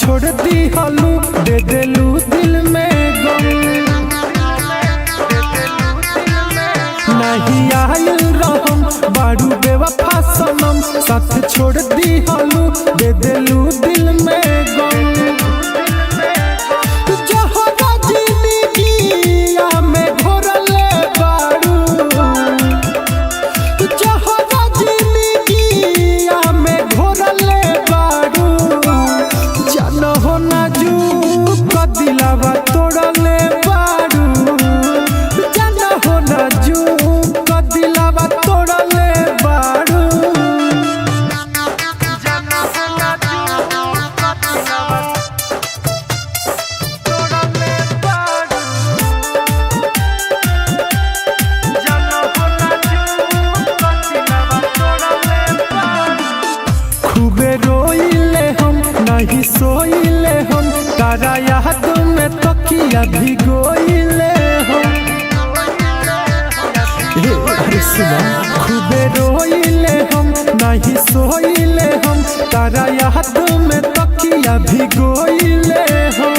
छोड़ दी हलू दे देलू दिल में गम। नहीं आयल रहम बारू बेवफा सनम, साथ छोड़ दी हलू दे देलू दिल में गम। दिलावा तोड़ले बारू जाना हो ना जू का दिलावा तोड़ले बारू जाना हो ना जू का दिलावा तोड़ले बारू जाना हो ना जू का दिलावा तोड़ले बारू। खूबे रोइले हम नहीं सोइले हम, तारा याद में तकिया भिगोइले हो। अरे सुना खूबे रोइले हम नहीं सोइले हम, तारा याद में तकिया भिगोइले हो।